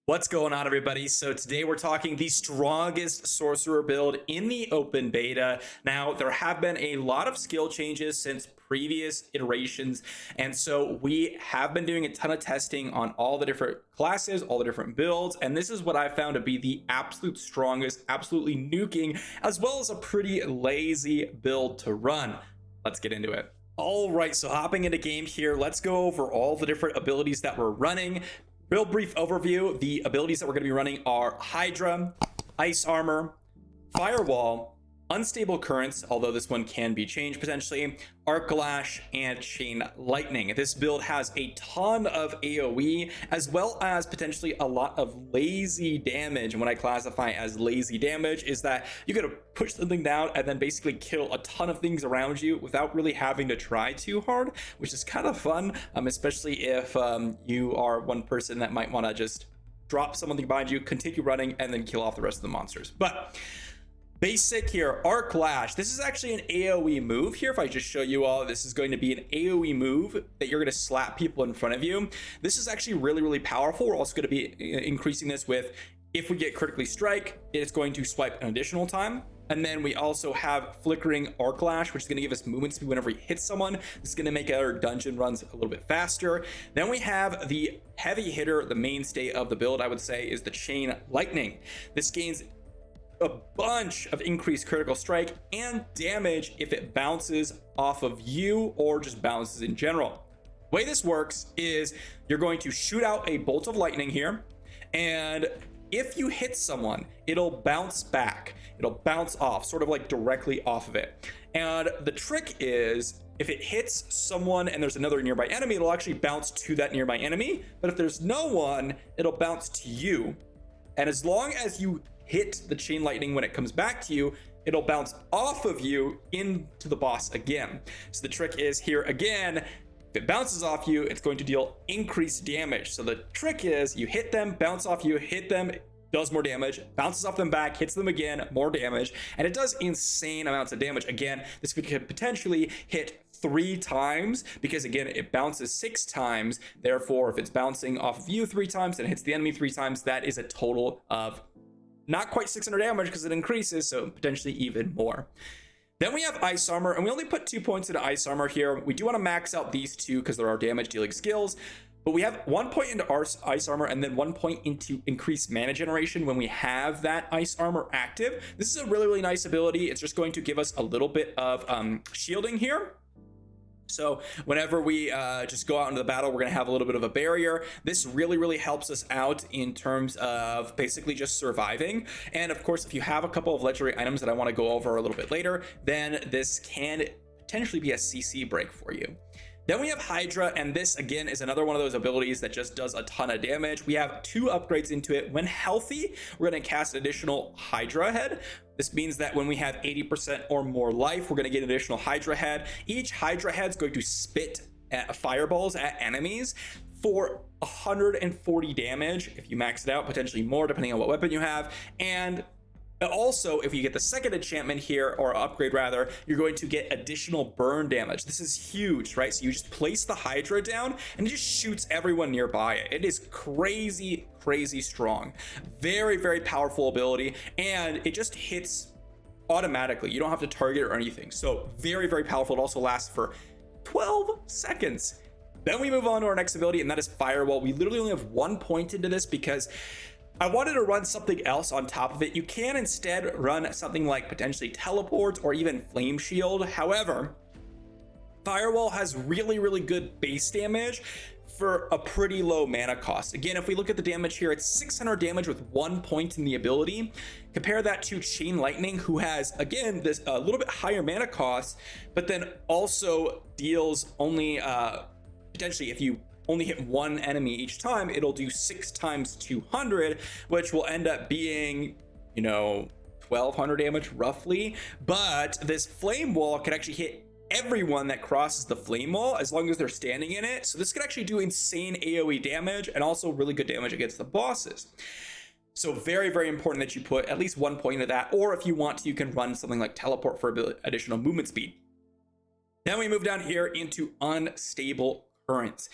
What's going on, everybody? So today we're talking the strongest sorcerer build in the open beta. Now, there have been a lot of skill changes since previous iterations, and so we have been doing a ton of testing on all the different classes, all the different builds, and this is what I found to be the absolute strongest, absolutely nuking, as well as a pretty lazy build to run. Let's get into it. All right, so hopping into game here, let's go over all the different abilities that we're running. Real brief overview, the abilities that we're going to be running are Hydra, Ice Armor, Firewall, Unstable Currents, although this one can be changed potentially, Arc Lash, and Chain Lightning. This build has a ton of AoE, as well as potentially a lot of lazy damage. And what I classify as lazy damage is that you gotta push something down and then basically kill a ton of things around you without really having to try too hard, which is kind of fun, especially if you are one person that might want to just drop something behind you, continue running, and then kill off the rest of the monsters. But basic here, Arc Lash. This is actually an AoE move here. If I just show you all, this is going to be an AoE move that you're going to slap people in front of you. This is actually really, really powerful. We're also going to be increasing this with, if we get critically strike, it's going to swipe an additional time. And then we also have Flickering Arc Lash, which is going to give us movement speed whenever we hit someone. This is going to make our dungeon runs a little bit faster. Then we have the heavy hitter, the mainstay of the build, I would say, is the Chain Lightning. This gains a bunch of increased critical strike and damage if it bounces off of you or just bounces in general. The way this works is you're going to shoot out a bolt of lightning here, and if you hit someone, it'll bounce back. It'll bounce off, sort of like directly off of it. And the trick is, if it hits someone and there's another nearby enemy, it'll actually bounce to that nearby enemy. But if there's no one, it'll bounce to you. And as long as you hit the chain lightning when it comes back to you, it'll bounce off of you into the boss again. So the trick is here again, if it bounces off you, it's going to deal increased damage. So the trick is you hit them, bounce off you, hit them, does more damage, bounces off them back, hits them again, more damage, and it does insane amounts of damage. Again, this could potentially hit 3 times because again it bounces 6 times. Therefore, if it's bouncing off of you 3 times and hits the enemy 3 times, that is a total of not quite 600 damage because it increases, so potentially even more. Then we have Ice Armor, and we only put 2 points into Ice Armor here. We do want to max out these 2 because there are damage dealing skills, but we have 1 point into our Ice Armor and then 1 point into increased mana generation when we have that Ice Armor active. This is a really, really nice ability. It's just going to give us a little bit of shielding here. So whenever we just go out into the battle, we're going to have a little bit of a barrier. This really, really helps us out in terms of basically just surviving. And of course, if you have a couple of legendary items that I want to go over a little bit later, then this can potentially be a CC break for you. Then we have Hydra, and this again is another one of those abilities that just does a ton of damage. We have 2 upgrades into it. When healthy, we're going to cast additional Hydra head. This means that when we have 80% or more life, we're going to get additional Hydra head. Each Hydra head is going to spit fireballs at enemies for 140 damage if you max it out, potentially more depending on what weapon you have. And also, if you get the second enchantment here, or upgrade rather, you're going to get additional burn damage. This is huge, right? So you just place the Hydra down and it just shoots everyone nearby it. It is crazy, crazy strong. Very, very powerful ability, and it just hits automatically. You don't have to target or anything. So very, very powerful. It also lasts for 12 seconds. Then we move on to our next ability, and that is Firewall. We literally only have 1 point into this because I wanted to run something else on top of it. You can instead run something like potentially Teleport or even Flame Shield. However, Firewall has really, really good base damage for a pretty low mana cost. Again, if we look at the damage here, it's 600 damage with 1 point in the ability. Compare that to Chain Lightning, who has, again, this a little bit higher mana cost, but then also deals only potentially, if you only hit 1 enemy each time, it'll do 6 times 200, which will end up being, 1200 damage roughly. But this flame wall can actually hit everyone that crosses the flame wall as long as they're standing in it. So this could actually do insane AoE damage and also really good damage against the bosses. So very, very important that you put at least 1 point into that, or if you want to, you can run something like Teleport for additional movement speed. Then we move down here into Unstable Currents.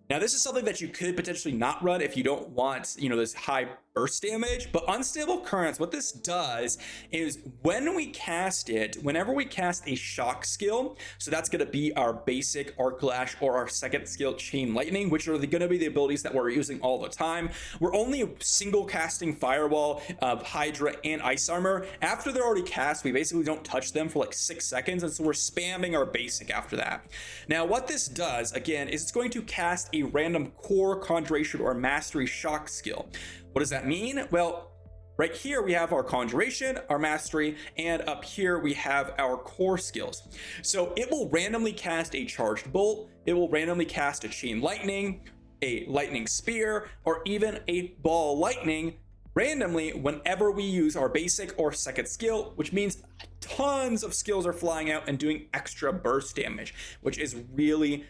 Now, this is something that you could potentially not run if you don't want, this high burst damage, but Unstable Currents, what this does is when we cast it, whenever we cast a shock skill, so that's going to be our basic Arc Lash or our second skill Chain Lightning, which are going to be the abilities that we're using all the time. We're only single casting Firewall, Hydra, and Ice Armor. After they're already cast, we basically don't touch them for like 6 seconds, and so we're spamming our basic after that. Now, what this does, again, is it's going to cast a random core, conjuration, or mastery shock skill. What does that mean? Well, right here we have our conjuration, our mastery, and up here we have our core skills. So it will randomly cast a charged bolt, it will randomly cast a chain lightning, a lightning spear, or even a ball lightning randomly whenever we use our basic or second skill, which means tons of skills are flying out and doing extra burst damage, which is really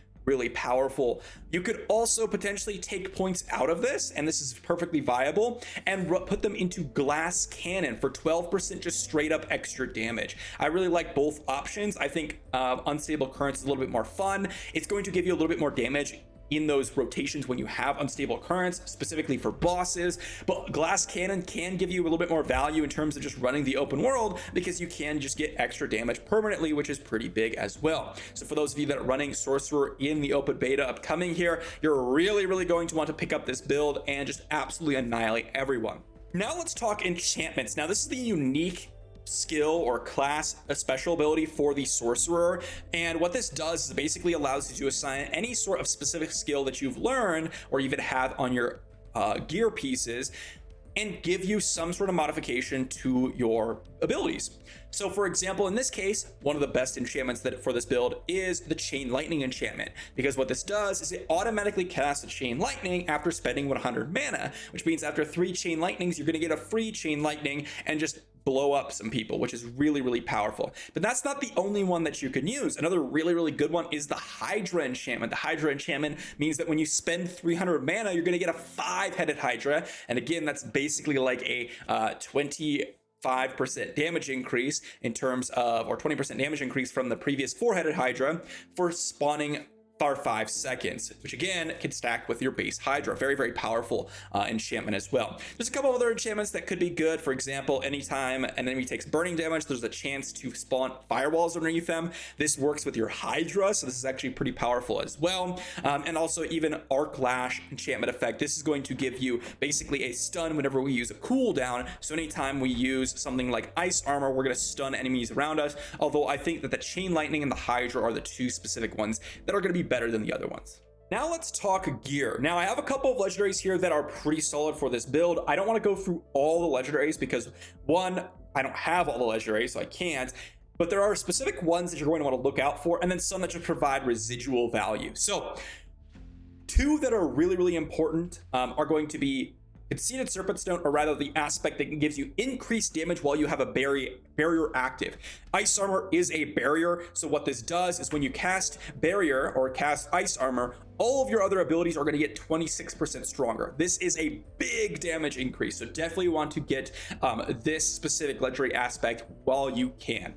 powerful. You could also potentially take points out of this, and this is perfectly viable, and put them into Glass Cannon for 12% just straight up extra damage. I really like both options. I think Unstable Currents is a little bit more fun. It's going to give you a little bit more damage in those rotations when you have Unstable Currents, specifically for bosses, but Glass Cannon can give you a little bit more value in terms of just running the open world, because you can just get extra damage permanently, which is pretty big as well. So for those of you that are running Sorcerer in the open beta upcoming here, you're really going to want to pick up this build and just absolutely annihilate everyone. Now let's talk enchantments. Now this is the unique skill or class, a special ability for the Sorcerer, and what this does is basically allows you to assign any sort of specific skill that you've learned or even have on your gear pieces, and give you some sort of modification to your abilities. So for example, in this case, one of the best enchantments that for this build is the Chain Lightning enchantment, because what this does is it automatically casts a Chain Lightning after spending 100 mana, which means after 3 Chain Lightnings, you're going to get a free Chain Lightning and just blow up some people, which is really powerful. But that's not the only one that you can use. Another really good one is the Hydra enchantment. The Hydra enchantment means that when you spend 300 mana, you're going to get a 5-headed Hydra, and again, that's basically like a 25% damage increase in terms of, or 20% damage increase from the previous 4-headed Hydra for spawning for 5 seconds, which again can stack with your base Hydra. Very powerful enchantment as well. There's a couple other enchantments that could be good. For example, anytime an enemy takes burning damage, there's a chance to spawn firewalls underneath them. This works with your Hydra, so this is actually pretty powerful as well. And also even Arc Lash enchantment effect. This is going to give you basically a stun whenever we use a cooldown. So anytime we use something like Ice Armor, we're going to stun enemies around us. Although I think that the Chain Lightning and the Hydra are the 2 specific ones that are going to be better than the other ones. Now let's talk gear. Now I have a couple of legendaries here that are pretty solid for this build. I don't want to go through all the legendaries because one, I don't have all the legendaries, so I can't, but there are specific ones that you're going to want to look out for, and then some that just provide residual value. So 2 that are really important are going to be Conceited Serpent Stone, or rather the aspect that gives you increased damage while you have a barrier active. Ice Armor is a barrier, so what this does is when you cast Barrier or cast Ice Armor, all of your other abilities are going to get 26% stronger. This is a big damage increase, so definitely want to get this specific legendary aspect while you can.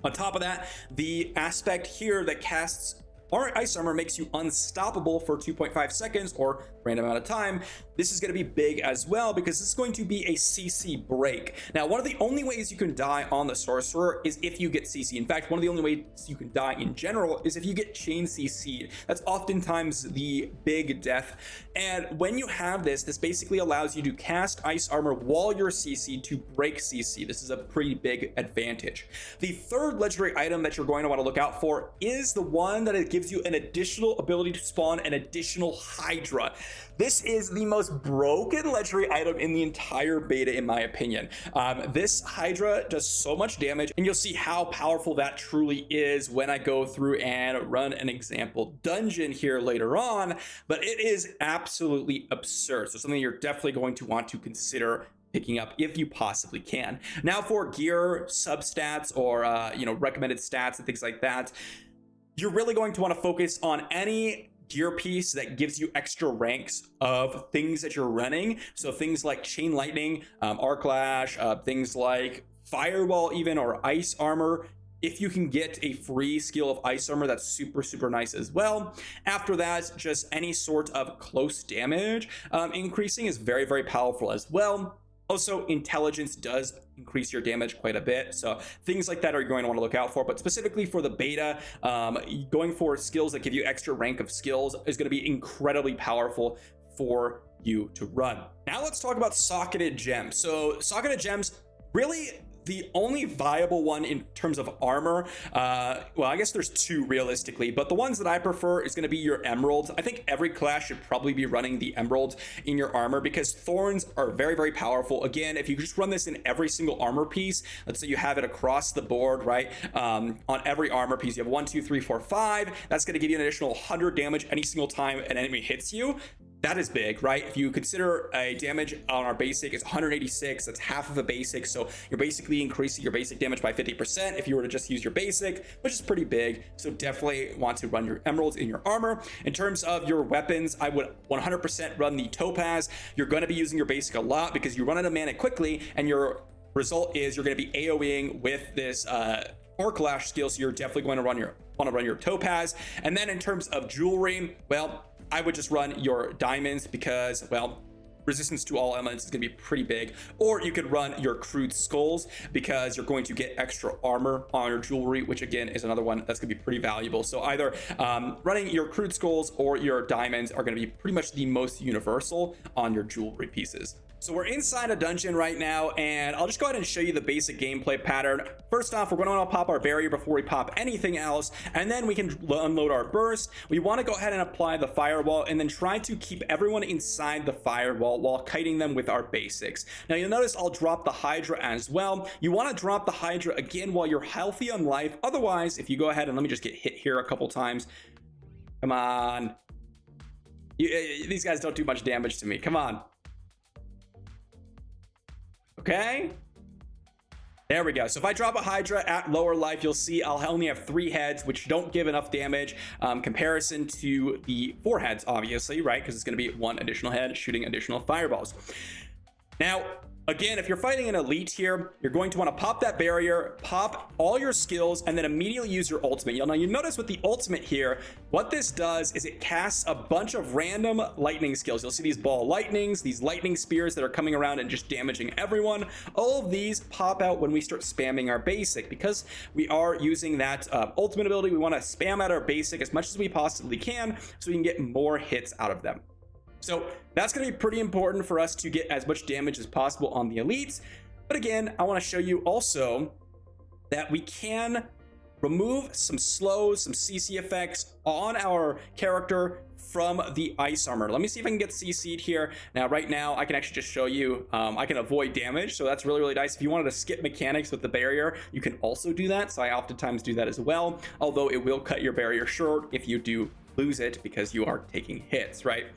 On top of that, the aspect here that casts Ice Armor makes you unstoppable for 2.5 seconds or random amount of time. This is going to be big as well because this is going to be a CC break. Now, one of the only ways you can die on the Sorcerer is if you get CC. In fact, one of the only ways you can die in general is if you get chain CC'd. That's oftentimes the big death. And when you have this, this basically allows you to cast Ice Armor while you're CC'd to break CC. This is a pretty big advantage. The third legendary item that you're going to want to look out for is the one that it gives you an additional ability to spawn an additional Hydra. This is the most broken legendary item in the entire beta, in my opinion. This Hydra does so much damage, and you'll see how powerful that truly is when I go through and run an example dungeon here later on, but it is absolutely absurd. So something you're definitely going to want to consider picking up if you possibly can. Now for gear substats or recommended stats and things like that, you're really going to want to focus on any gear piece that gives you extra ranks of things that you're running. So things like Chain Lightning, Arc Lash, things like Firewall even, or Ice Armor. if you can get a free skill of ice armor, that's super nice as well. After that, just any sort of close damage increasing is very powerful as well. Also, intelligence does increase your damage quite a bit, so things like that are going to want to look out for. But specifically for the beta, going for skills that give you extra rank of skills is going to be incredibly powerful for you to run. Now let's talk about socketed gems. So socketed gems, really the only viable one in terms of armor, well, I guess there's two realistically, but the ones that I prefer is going to be your emeralds. I think every class should probably be running the emeralds in your armor because thorns are very powerful. Again, if you just run this in every single armor piece, let's say you have it across the board, right? On every armor piece, you have 1, 2, 3, 4, 5. That's going to give you an additional 100 damage any single time an enemy hits you. That is big, right? If you consider a damage on our basic is 186, that's half of a basic. So you're basically increasing your basic damage by 50% if you were to just use your basic, which is pretty big. So definitely want to run your emeralds in your armor. In terms of your weapons, I would 100% run the topaz. You're going to be using your basic a lot because you run out of mana quickly, and your result is you're going to be AoEing with this Orc Lash skill. So you're definitely going to want to run your topaz. And then in terms of jewelry, well, I would just run your diamonds because, well, resistance to all elements is going to be pretty big. Or you could run your crude skulls because you're going to get extra armor on your jewelry, which again is another one that's going to be pretty valuable. So either running your crude skulls or your diamonds are going to be pretty much the most universal on your jewelry pieces. So we're inside a dungeon right now, and I'll just go ahead and show you the basic gameplay pattern. First off, we're going to want to pop our barrier before we pop anything else, and then we can unload our burst. We want to go ahead and apply the firewall, and then try to keep everyone inside the firewall while kiting them with our basics. Now you'll notice I'll drop the Hydra as well. You want to drop the Hydra again while you're healthy on life. Otherwise, if you go ahead and let me just get hit here a couple times. Come on. These guys don't do much damage to me. Come on. Okay, there we go. So if I drop a Hydra at lower life, you'll see I'll only have 3 heads, which don't give enough damage comparison to the 4 heads, obviously, right? Because it's going to be 1 additional head shooting additional fireballs. Now, again, if you're fighting an elite here, you're going to want to pop that barrier, pop all your skills, and then immediately use your ultimate. Now, you notice with the ultimate here, what this does is it casts a bunch of random lightning skills. You'll see these ball lightnings, these lightning spears that are coming around and just damaging everyone. All of these pop out when we start spamming our basic. Because we are using that ultimate ability, we want to spam out our basic as much as we possibly can so we can get more hits out of them. So that's going to be pretty important for us to get as much damage as possible on the elites. But again, I want to show you also that we can remove some slows, some CC effects on our character from the ice armor. Let me see if I can get CC'd here. Now, right now, I can actually just show you, I can avoid damage. So that's really nice. If you wanted to skip mechanics with the barrier, you can also do that. So I oftentimes do that as well, although it will cut your barrier short if you do lose it because you are taking hits, right?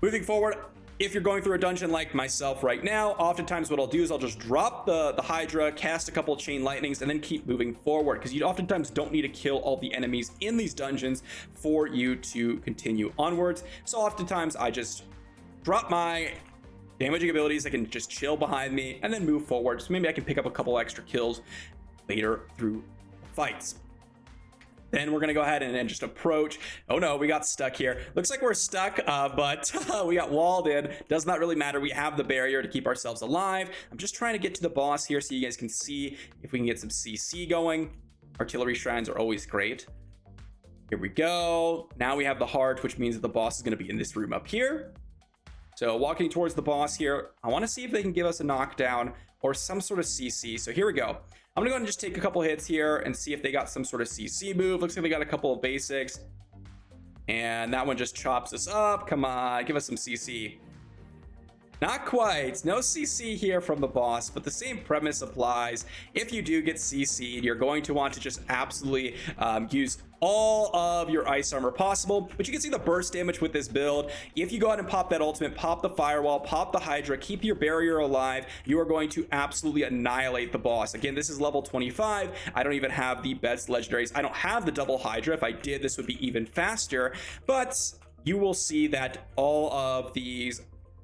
Moving forward, if you're going through a dungeon like myself right now, oftentimes what I'll do is I'll just drop the Hydra, cast a couple chain lightnings, and then keep moving forward, because you oftentimes don't need to kill all the enemies in these dungeons for you to continue onwards. So oftentimes I just drop my damaging abilities that can just chill behind me and then move forward. So maybe I can pick up a couple extra kills later through fights. Then we're going to go ahead and just approach. Oh no, we got stuck here. Looks like we're stuck, but we got walled in. Does not really matter. We have the barrier to keep ourselves alive. I'm just trying to get to the boss here so you guys can see if we can get some CC going. Artillery shrines are always great. Here we go. Now we have the heart, which means that the boss is going to be in this room up here. So walking towards the boss here, I want to see if they can give us a knockdown or some sort of CC. So here we go. I'm gonna go ahead and just take a couple hits here and see if they got some sort of CC move. Looks like they got a couple of basics. And that one just chops us up. Come on, give us some CC. Not quite. No CC here from the boss, but the same premise applies. If you do get CC'd, you're going to want to just absolutely use all of your ice armor possible. But you can see the burst damage with this build. If you go ahead and pop that ultimate, pop the firewall, pop the Hydra, keep your barrier alive, you are going to absolutely annihilate the boss. Again, this is level 25. I don't even have the best legendaries. I don't have the double Hydra. If I did, this would be even faster. But you will see that all of these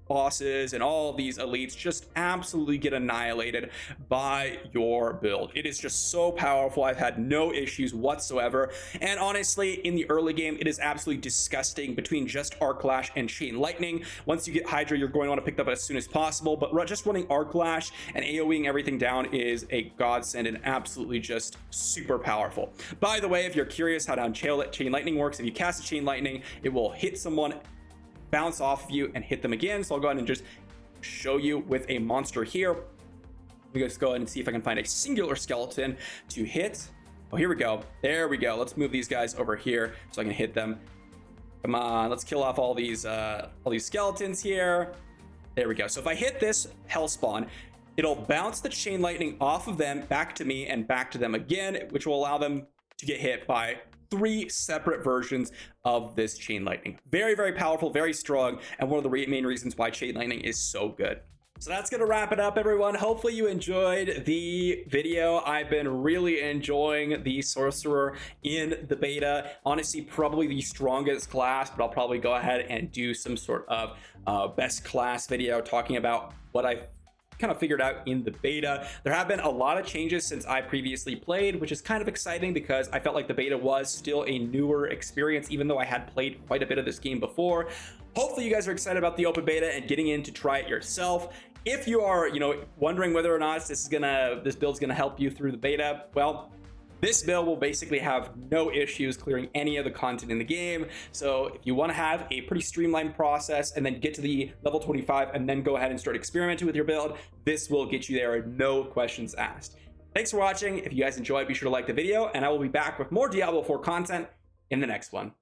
bosses and all of these elites just absolutely get annihilated by your build. It is just so powerful. I've had no issues whatsoever, and honestly in the early game it is absolutely disgusting between just Arc Lash and Chain Lightning. Once you get Hydra, you're going to want to pick that up as soon as possible, but just running Arc Lash and AoEing everything down is a godsend and absolutely just super powerful. By the way, if you're curious how Chain Lightning works, if you cast a Chain Lightning, it will hit someone, bounce off of you, and hit them again. So I'll go ahead and just show you with a monster here. Let me just go ahead and see if I can find a singular skeleton to hit. Oh, here we go. There we go. Let's move these guys over here so I can hit them. Come on, let's kill off all these skeletons here. There we go. So if I hit this Hellspawn, it'll bounce the Chain Lightning off of them back to me and back to them again, which will allow them to get hit by 3 separate versions of this Chain Lightning. Very, very powerful, very strong, and one of the main reasons why Chain Lightning is so good. So that's gonna wrap it up, everyone. Hopefully you enjoyed the video. I've been really enjoying the Sorcerer in the beta. Honestly, probably the strongest class, but I'll probably go ahead and do some sort of best class video talking about what I kind of figured out in the beta. There have been a lot of changes since I previously played, which is kind of exciting because I felt like the beta was still a newer experience, even though I had played quite a bit of this game before. Hopefully you guys are excited about the open beta and getting in to try it yourself. If you are, wondering whether or not this build's gonna help you through the beta, well, this build will basically have no issues clearing any of the content in the game. So if you want to have a pretty streamlined process and then get to the level 25 and then go ahead and start experimenting with your build, this will get you there, no questions asked. Thanks for watching. If you guys enjoyed, be sure to like the video, and I will be back with more Diablo 4 content in the next one.